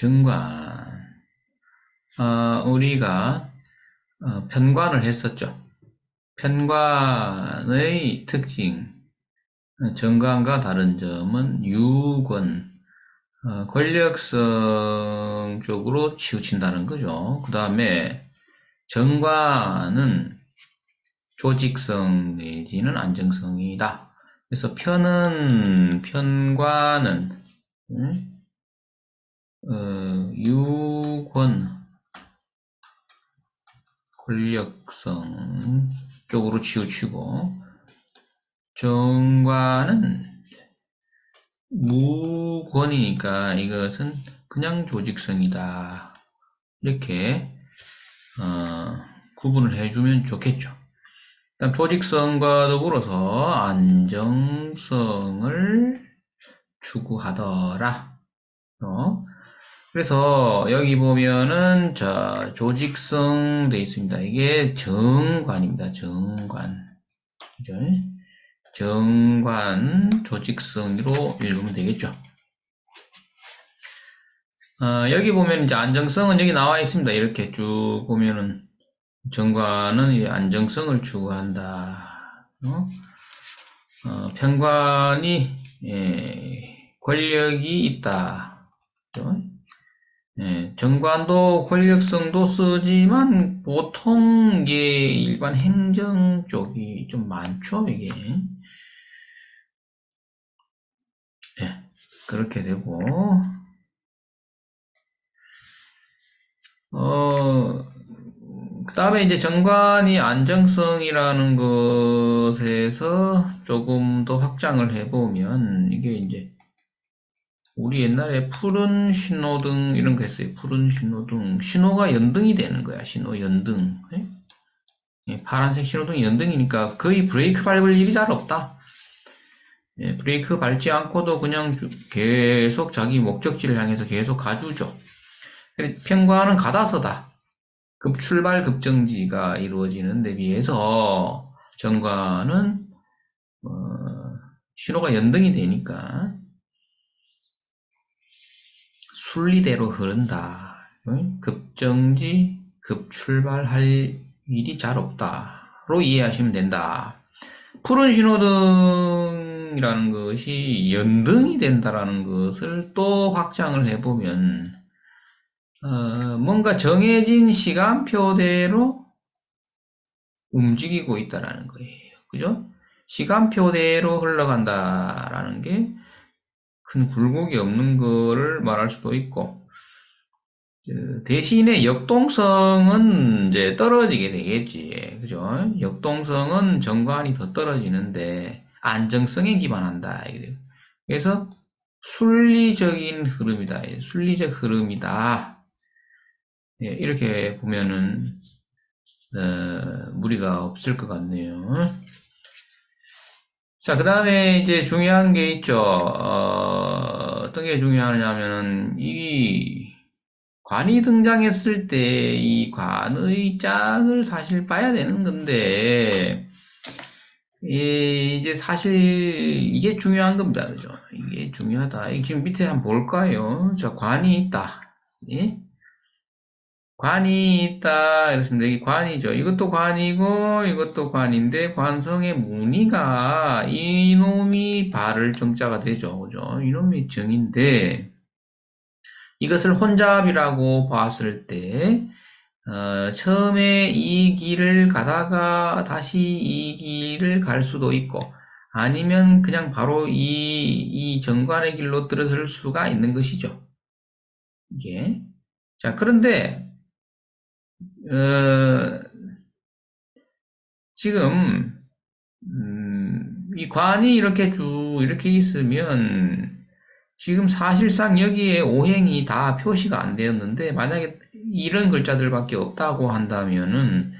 정관. 우리가 편관을 했었죠. 편관의 특징, 정관과 다른 점은 유권, 권력성 쪽으로 치우친다는 거죠. 그 다음에 정관은 조직성 내지는 안정성이다. 그래서 편관은 유권, 권력성 쪽으로 치우치고, 정관은 무권이니까 이것은 그냥 조직성이다. 이렇게 구분을 해주면 좋겠죠. 일단 조직성과 더불어서 안정성을 추구하더라. 그래서 여기 보면은 자 조직성 돼 있습니다. 이게 정관입니다. 정관. 그죠? 정관 조직성으로 읽으면 되겠죠. 여기 보면 이제 안정성은 여기 나와 있습니다. 이렇게 쭉 보면은 정관은 안정성을 추구한다. 편관이 권력이 있다. 정관도 권력성도 쓰지만 보통 이게 일반 행정 쪽이 좀 많죠. 이게 그렇게 되고 그 다음에 이제 정관이 안정성이라는 것에서 조금 더 확장을 해보면 이게 이제 우리 옛날에 푸른 신호등 이런 거 했어요. 푸른 신호등. 신호가 연등이 되는 거야. 신호 연등. 파란색 신호등이 연등이니까 거의 브레이크 밟을 일이 잘 없다. 브레이크 밟지 않고도 그냥 계속 자기 목적지를 향해서 계속 가주죠. 편관은 가다서다. 급출발 급정지가 이루어지는 데 비해서 정관은 신호가 연등이 되니까 순리대로 흐른다. 급정지, 급출발할 일이 잘 없다로 이해하시면 된다. 푸른 신호등이라는 것이 연등이 된다라는 것을 또 확장을 해보면 뭔가 정해진 시간표대로 움직이고 있다라는 거예요. 그죠? 시간표대로 흘러간다라는 게 큰 굴곡이 없는 거를 말할 수도 있고, 대신에 역동성은 이제 떨어지게 되겠지. 그죠? 역동성은 정관이 더 떨어지는데 안정성에 기반한다. 그래서 순리적인 흐름이다. 순리적 흐름이다. 이렇게 보면은 무리가 없을 것 같네요. 자, 그 다음에 이제 중요한 게 있죠. 어떤 게 중요하냐면은, 이 관이 등장했을 때 이 관의 짝을 사실 봐야 되는 건데, 이제 사실 이게 중요한 겁니다. 그죠? 이게 중요하다. 지금 밑에 한번 볼까요? 자, 관이 있다. 예? 관이 있다. 이렇습니다. 이게 관이죠. 이것도 관이고, 이것도 관인데, 관성의 무늬가 이놈이 발을 정자가 되죠. 그죠? 이놈이 정인데, 이것을 혼잡이라고 봤을 때, 처음에 이 길을 가다가 다시 이 길을 갈 수도 있고, 아니면 그냥 바로 이 정관의 길로 들어설 수가 있는 것이죠. 이게. 자, 그런데, 지금 이 관이 이렇게 쭉 이렇게 있으면 지금 사실상 여기에 오행이 다 표시가 안 되었는데 만약에 이런 글자들밖에 없다고 한다면은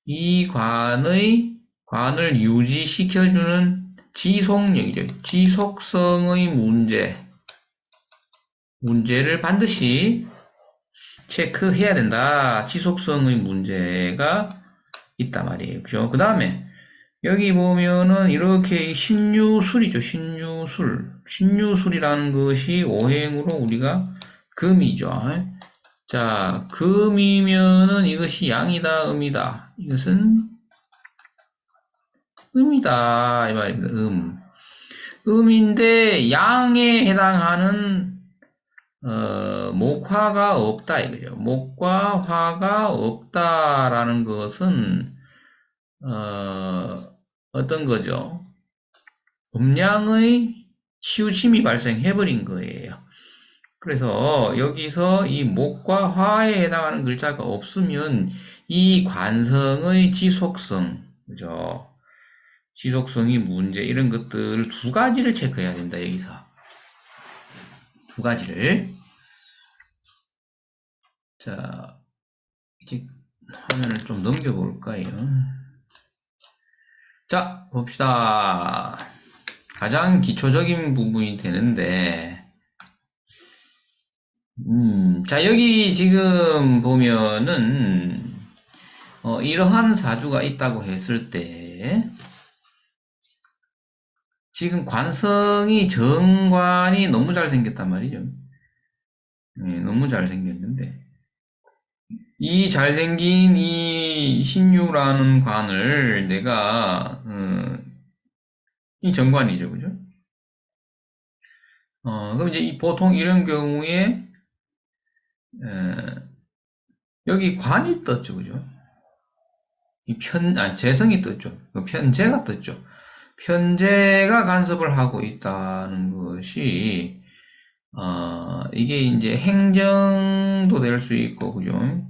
이 관을 유지시켜주는 지속력이죠. 지속성의 문제를 반드시 체크해야 된다. 지속성의 문제가 있단 말이에요. 그죠? 그 다음에 여기 보면은 이렇게 신유술이죠. 신유술이라는 것이 오행으로 우리가 금이죠. 자, 금이면은 이것이 양이다, 음이다. 이것은 음이다, 이 말입니다. 음인데 양에 해당하는 목화가 없다 이거죠. 목과 화가 없다라는 것은 어떤 거죠? 음량의 치우침이 발생해버린 거예요. 그래서 여기서 이 목과 화에 해당하는 글자가 없으면 이 관성의 지속성, 그죠? 지속성이 문제, 이런 것들 두 가지를 체크해야 된다, 여기서. 두 가지를. 자, 이제 화면을 좀 넘겨볼까요? 자, 봅시다. 가장 기초적인 부분이 되는데, 자, 여기 지금 보면은, 이러한 사주가 있다고 했을 때, 지금 관성이 정관이 너무 잘생겼단 말이죠. 네, 너무 잘생겼는데, 이 잘생긴 이 신유라는 관을 내가, 이 정관이죠, 그죠? 그럼 이제 보통 이런 경우에, 여기 관이 떴죠, 그죠? 재성이 떴죠. 편재가 떴죠. 편재가 간섭을 하고 있다는 것이, 이게 이제 행정도 될 수 있고, 그죠?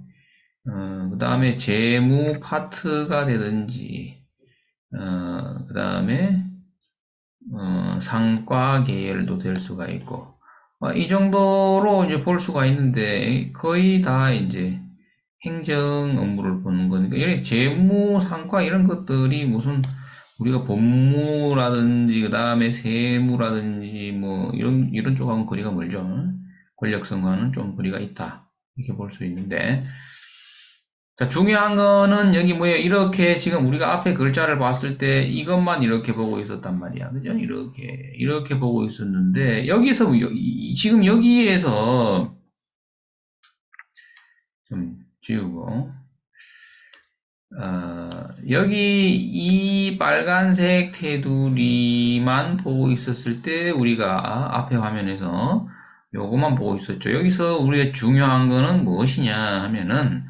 그 다음에 재무 파트가 되든지, 그 다음에, 상과 계열도 될 수가 있고, 이 정도로 이제 볼 수가 있는데, 거의 다 이제 행정 업무를 보는 거니까, 이런 재무, 상과 이런 것들이 무슨 우리가 법무라든지, 그 다음에 세무라든지, 뭐, 이런 쪽하고는 거리가 멀죠. 권력성과는 좀 거리가 있다. 이렇게 볼 수 있는데, 자, 중요한 거는 여기 뭐예요? 이렇게 지금 우리가 앞에 글자를 봤을 때 이것만 이렇게 보고 있었단 말이야. 그죠? 이렇게 보고 있었는데, 여기서, 지금 여기에서 좀 지우고, 여기 이 빨간색 테두리만 보고 있었을 때 우리가 앞에 화면에서 요거만 보고 있었죠. 여기서 우리가 중요한 거는 무엇이냐 하면은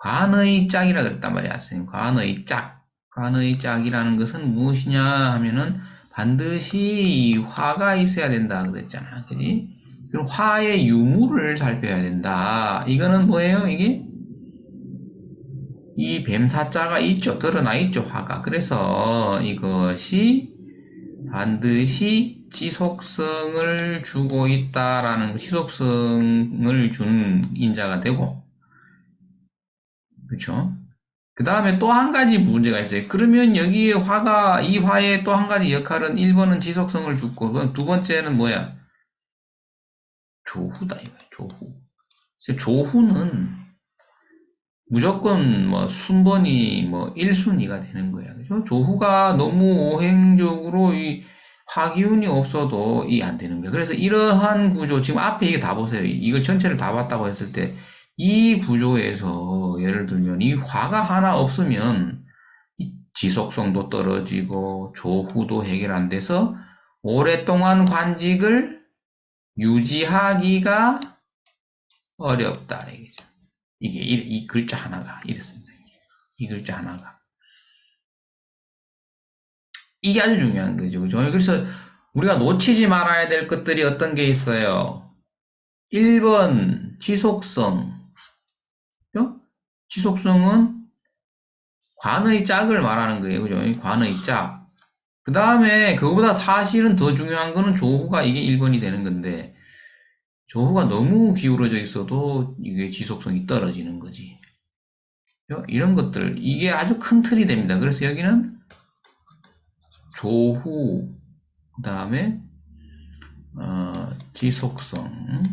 관의 짝이라 그랬단 말이야. 선생님. 관의 짝. 관의 짝이라는 것은 무엇이냐 하면은 반드시 화가 있어야 된다 그랬잖아. 그지? 그럼 화의 유무를 살펴야 된다. 이거는 뭐예요? 이게? 이 뱀사자가 있죠. 드러나 있죠. 화가. 그래서 이것이 반드시 지속성을 주고 있다라는 지속성을 준 인자가 되고, 그렇죠? 그 다음에 또 한 가지 문제가 있어요. 그러면 여기에 이 화의 또 한 가지 역할은 1번은 지속성을 주고, 그럼 두 번째는 뭐야? 조후다, 이거야, 조후. 조후는 무조건 뭐 순번이 뭐 1순위가 되는 거야. 그죠? 조후가 너무 오행적으로 이 화기운이 없어도 이 안 되는 거야. 그래서 이러한 구조, 지금 앞에 이게 다 보세요. 이걸 전체를 다 봤다고 했을 때, 이 구조에서 예를 들면 이 화가 하나 없으면 지속성도 떨어지고 조후도 해결 안 돼서 오랫동안 관직을 유지하기가 어렵다. 이거죠. 이게 이 글자 하나가 이랬습니다. 이 글자 하나가. 이게 아주 중요한 거죠. 그죠? 그래서 우리가 놓치지 말아야 될 것들이 어떤 게 있어요? 1번 지속성. 그죠? 지속성은 관의 짝을 말하는 거예요. 그죠? 관의 짝. 그 다음에 그거보다 사실은 더 중요한 거는 조후가 이게 1번이 되는 건데, 조후가 너무 기울어져 있어도 이게 지속성이 떨어지는 거지. 이런 것들, 이게 아주 큰 틀이 됩니다. 그래서 여기는 조후, 그 다음에 지속성,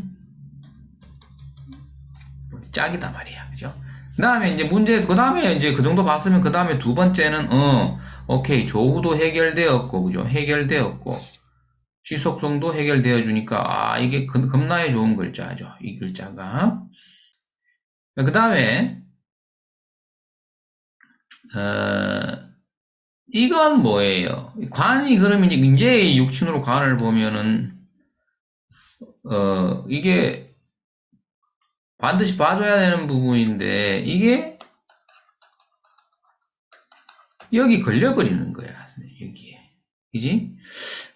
짝이다 말이야. 그죠? 그 다음에 이제 그 다음에 이제 그 정도 봤으면 그 다음에 두 번째는, 오케이, 조후도 해결되었고, 그죠? 해결되었고, 지속성도 해결되어 주니까, 이게 겁나게 좋은 글자죠. 이 글자가. 그 다음에, 이건 뭐예요? 관이, 그러면 이제 인재의 육친으로 관을 보면은, 이게 반드시 봐줘야 되는 부분인데, 이게 여기 걸려버리는 거야. 여기에. 그지?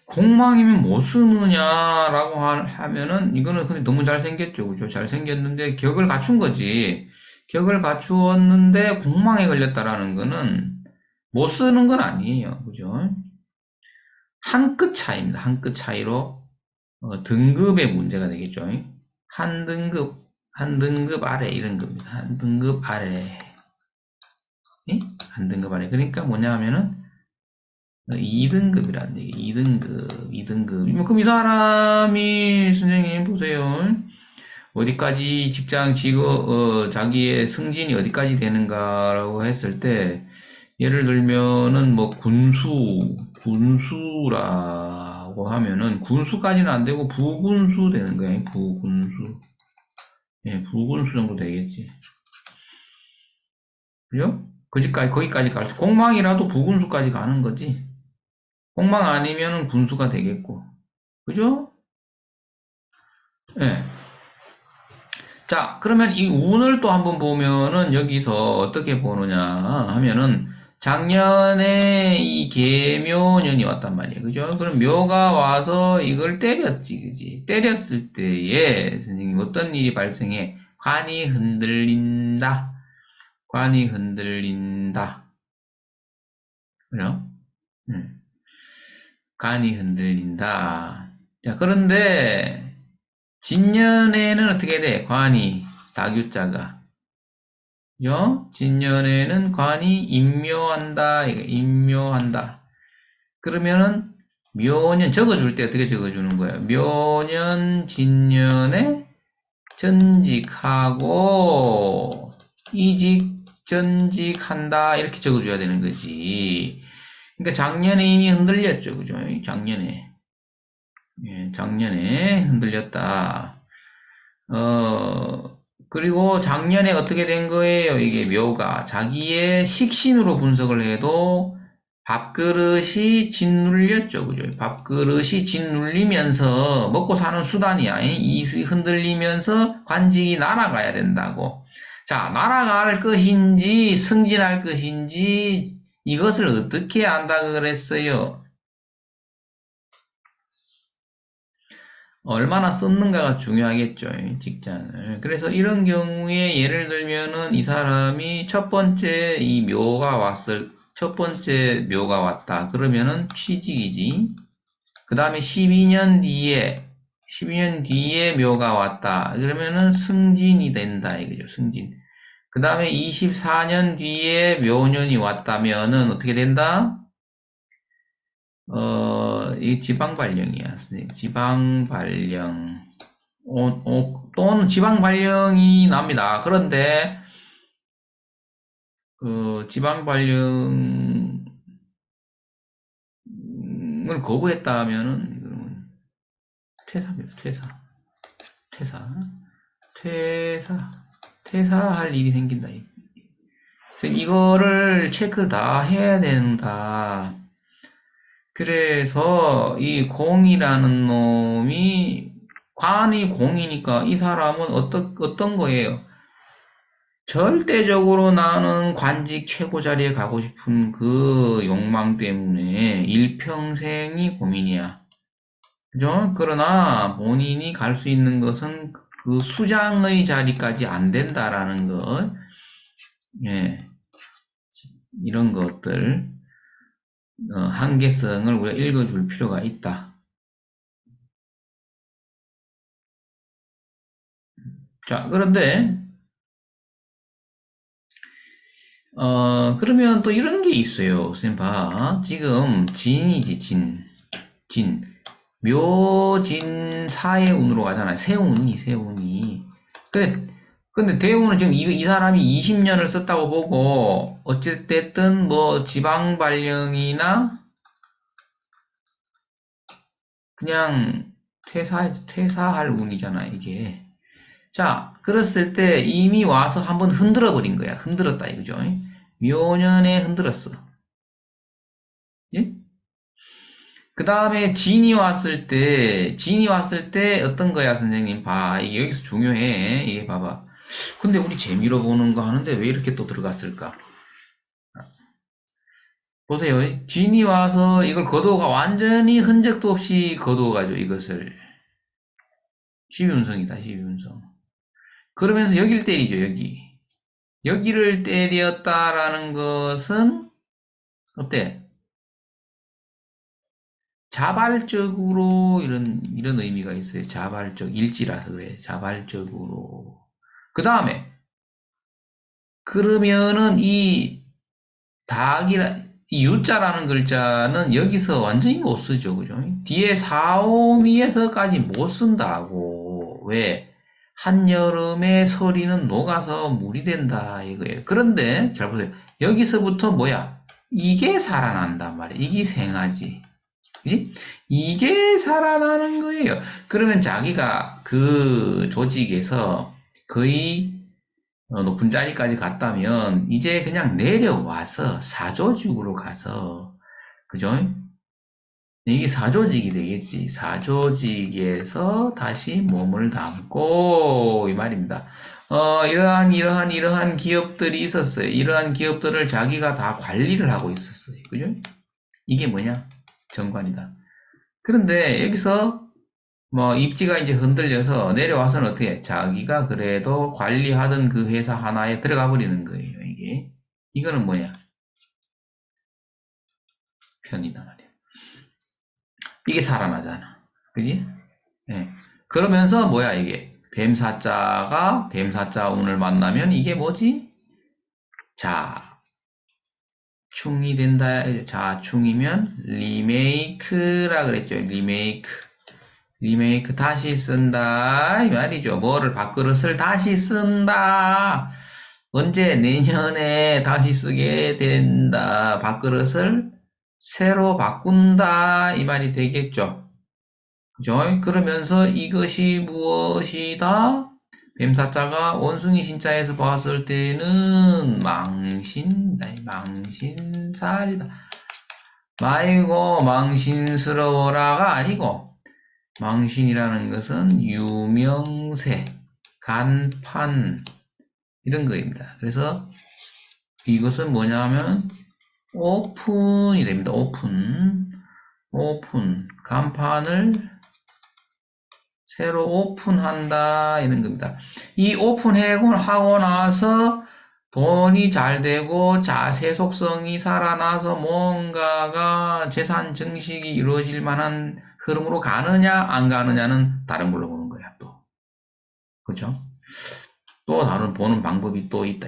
공망이면 뭐 쓰느냐라고 하면은, 이거는 근데 너무 잘생겼죠. 그죠? 잘생겼는데, 격을 갖춘 거지. 격을 갖추었는데, 공망에 걸렸다라는 거는, 못 쓰는 건 아니에요. 그죠? 한 끗 차이입니다. 한 끗 차이로, 등급의 문제가 되겠죠. 한 등급 아래, 이런 겁니다. 한 등급 아래. 한 등급 아래. 그러니까 뭐냐 하면은, 2등급이라는 얘기. 2등급, 2등급. 그럼 이 사람이, 선생님, 보세요. 어디까지 직장, 직업, 자기의 승진이 어디까지 되는가라고 했을 때, 예를 들면은, 뭐, 군수라고 하면은, 군수까지는 안 되고, 부군수 되는 거야. 부군수. 예, 부군수 정도 되겠지. 그죠? 거기까지 갈 수, 공망이라도 부군수까지 가는 거지. 공망 아니면은 군수가 되겠고. 그죠? 예. 자, 그러면 이 운을 또 한번 보면은 여기서 어떻게 보느냐 하면은 작년에 이 계묘년이 왔단 말이에요. 그죠? 그럼 묘가 와서 이걸 때렸지. 그지? 때렸을 때에 선생님 어떤 일이 발생해? 관이 흔들린다. 관이 흔들린다. 그죠? 관이 흔들린다. 자, 그런데 진년에는 어떻게 돼? 관이, 다규자가. 그죠? 진년에는 관이 임묘한다. 임묘한다. 그러면은 묘년 적어줄 때 어떻게 적어주는 거예요? 묘년, 진년에 전직하고 이직, 전직한다. 이렇게 적어줘야 되는 거지. 그러니까 작년에 이미 흔들렸죠. 그죠? 작년에. 예, 작년에 흔들렸다. 그리고 작년에 어떻게 된 거예요? 이게 묘가. 자기의 식신으로 분석을 해도 밥그릇이 짓눌렸죠. 그죠? 밥그릇이 짓눌리면서 먹고 사는 수단이야. 이 흔들리면서 관직이 날아가야 된다고. 자, 날아갈 것인지 승진할 것인지 이것을 어떻게 안다 그랬어요? 얼마나 썼는가가 중요하겠죠, 직장을. 그래서 이런 경우에 예를 들면은 이 사람이 첫 번째 첫 번째 묘가 왔다. 그러면은 취직이지. 그 다음에 12년 뒤에 묘가 왔다. 그러면은 승진이 된다, 이거죠, 승진. 그 다음에 24년 뒤에 묘년이 왔다면은 어떻게 된다? 이 지방 발령이야. 지방 발령. 또는 지방 발령이 납니다. 그런데, 지방 발령을 거부했다 하면은, 퇴사입니다. 퇴사할 일이 생긴다. 그래서 이거를 체크 다 해야 된다. 그래서 이 공이라는 놈이 관이 공이니까 이 사람은 어떤 거예요? 절대적으로 나는 관직 최고 자리에 가고 싶은 그 욕망 때문에 일평생이 고민이야. 그죠? 그러나 본인이 갈 수 있는 것은 그 수장의 자리까지 안 된다라는 것. 예. 이런 것들. 한계성을 우리가 읽어줄 필요가 있다. 자, 그런데, 그러면 또 이런 게 있어요. 쌤 봐. 지금, 진이지, 진. 묘진 사의 운으로 가잖아요. 세운이. 근데 대운은 지금 이 사람이 20년을 썼다고 보고, 어쨌든 뭐 지방 발령이나, 그냥 퇴사할 운이잖아, 이게. 자, 그랬을 때 이미 와서 한번 흔들어 버린 거야. 흔들었다, 이거죠. 묘년에 흔들었어. 예? 그 다음에 진이 왔을 때 어떤 거야, 선생님? 봐. 이게 여기서 중요해. 이게 봐봐. 근데 우리 재미로 보는 거 하는데 왜 이렇게 또 들어갔을까? 보세요. 진이 와서 이걸 거두어가 완전히 흔적도 없이 거두어가죠, 이것을. 12운성이다, 12운성. 그러면서 여기를 때리죠, 여기. 여기를 때렸다라는 것은, 어때? 자발적으로 이런 의미가 있어요. 자발적, 일지라서 그래. 자발적으로. 그 다음에, 그러면은 이 유자라는 글자는 여기서 완전히 못 쓰죠. 그죠? 뒤에 사오미에서까지 못 쓴다고. 왜? 한여름에 서리는 녹아서 물이 된다. 이거예요. 그런데, 잘 보세요. 여기서부터 뭐야? 이게 살아난단 말이야. 이게 생하지. 그지? 이게 살아나는 거예요. 그러면 자기가 그 조직에서 거의 높은 자리까지 갔다면 이제 그냥 내려와서 사조직으로 가서 그죠? 이게 사조직이 되겠지. 사조직에서 다시 몸을 담고 이 말입니다. 이러한 기업들이 있었어요. 이러한 기업들을 자기가 다 관리를 하고 있었어요. 그죠? 이게 뭐냐? 정관이다. 그런데 여기서 뭐 입지가 이제 흔들려서 내려와서는 어떻게 해? 자기가 그래도 관리하던 그 회사 하나에 들어가 버리는 거예요, 이게. 이거는 뭐야? 편이다 말이야. 이게 살아나잖아. 그지? 예. 그러면서 뭐야, 이게? 뱀사자 운을 만나면 이게 뭐지? 자, 충이 된다. 자충이면 리메이크라 그랬죠. 리메이크 다시 쓴다 이 말이죠. 뭐를 밥그릇을 다시 쓴다. 언제? 내년에 다시 쓰게 된다. 밥그릇을 새로 바꾼다 이 말이 되겠죠. 그죠? 그러면서 이것이 무엇이다? 뱀사자가 원숭이 신자에서 봤을 때는 망신살이다. 아이고 망신스러워라가 아니고 망신이라는 것은 유명세, 간판 이런 거입니다. 그래서 이것은 뭐냐면 오픈이 됩니다. 오픈 간판을 새로 오픈한다 이런 겁니다. 이 오픈하고 나서 돈이 잘 되고 세속성이 살아나서 뭔가가 재산 증식이 이루어질 만한 흐름으로 가느냐 안 가느냐는 다른 걸로 보는 거야 또. 그죠? 또 다른 보는 방법이 또 있다.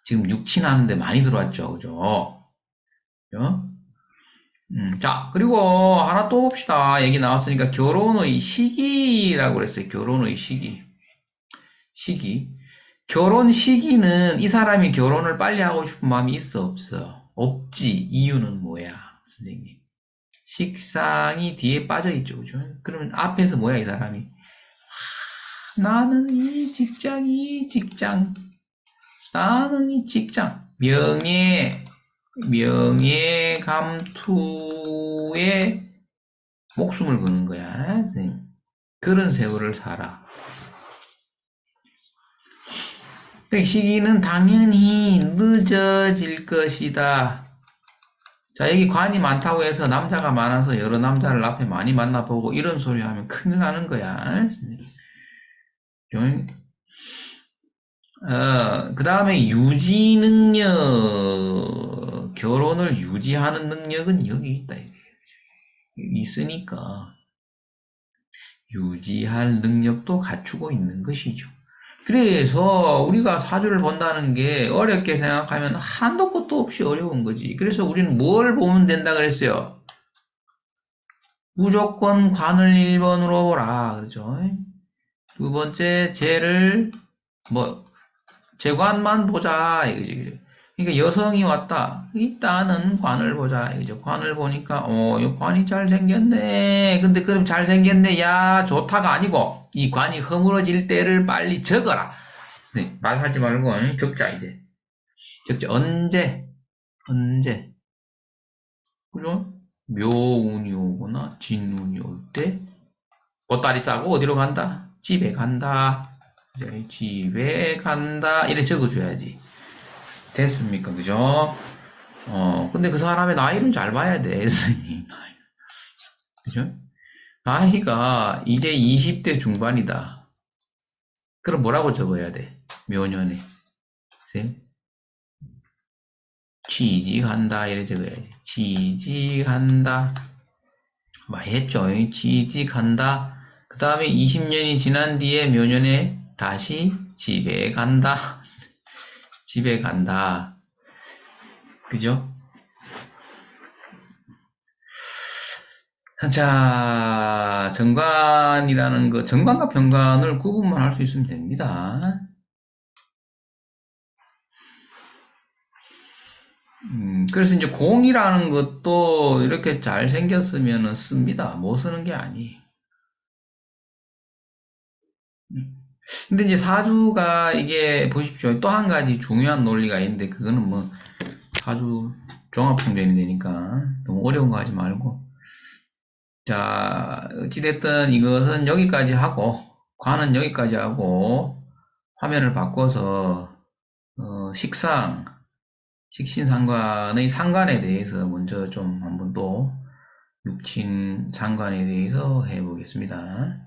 지금 육친하는데 많이 들어왔죠. 그죠? 그죠? 자, 그리고 하나 또 봅시다. 얘기 나왔으니까 결혼의 시기라고 그랬어요. 결혼의 시기. 결혼 시기는 이 사람이 결혼을 빨리 하고 싶은 마음이 있어, 없어? 없지. 이유는 뭐야, 선생님? 식상이 뒤에 빠져 있죠, 그죠? 그러면 앞에서 뭐야, 이 사람이? 나는 이 직장. 나는 이 직장. 명예 감투에 목숨을 거는 거야. 선생님. 그런 세월을 살아. 그 시기는 당연히 늦어질 것이다. 자, 여기 관이 많다고 해서 남자가 많아서 여러 남자를 앞에 많이 만나보고 이런 소리 하면 큰일 나는 거야. 그 다음에 유지 능력, 결혼을 유지하는 능력은 여기 있다. 있으니까 유지할 능력도 갖추고 있는 것이죠. 그래서 우리가 사주를 본다는 게 어렵게 생각하면 한도 끝도 없이 어려운 거지. 그래서 우리는 뭘 보면 된다 그랬어요? 무조건 관을 1번으로 보라. 그렇죠? 두 번째, 재관만 보자. 이거지. 그러니까 여성이 왔다. 일단은 관을 보자. 이제 관을 보니까, 이 관이 잘생겼네. 근데 그럼 잘생겼네. 야, 좋다가 아니고, 이 관이 허물어질 때를 빨리 적어라. 말하지 말고, 적자, 이제. 적자, 언제. 그죠? 묘운이 오거나, 진운이 올 때, 보따리 싸고 어디로 간다? 집에 간다. 이제 집에 간다. 이래 적어줘야지. 됐습니까? 그죠? 근데 그 사람의 나이를 잘 봐야 돼, 선생님. 그죠? 나이가 이제 20대 중반이다. 그럼 뭐라고 적어야 돼? 묘년에. 쌤? 취직한다. 이래 적어야지. 취직한다. 많이 했죠. 취직한다. 그 다음에 20년이 지난 뒤에 묘년에 다시 집에 간다. 집에 간다. 그죠? 자, 정관이라는 거, 정관과 병관을 구분만 할 수 있으면 됩니다. 그래서 이제 공이라는 것도 이렇게 잘 생겼으면 씁니다. 못 쓰는 게 아니에요. 근데 이제 사주가 이게 보십시오. 또 한 가지 중요한 논리가 있는데 그거는 뭐 사주 종합성전이 되니까 너무 어려운 거 하지 말고. 자, 어찌됐든 이것은 여기까지 하고 관은 여기까지 하고 화면을 바꿔서 식신상관의 상관에 대해서 먼저 좀 한번 또 육친상관에 대해서 해보겠습니다.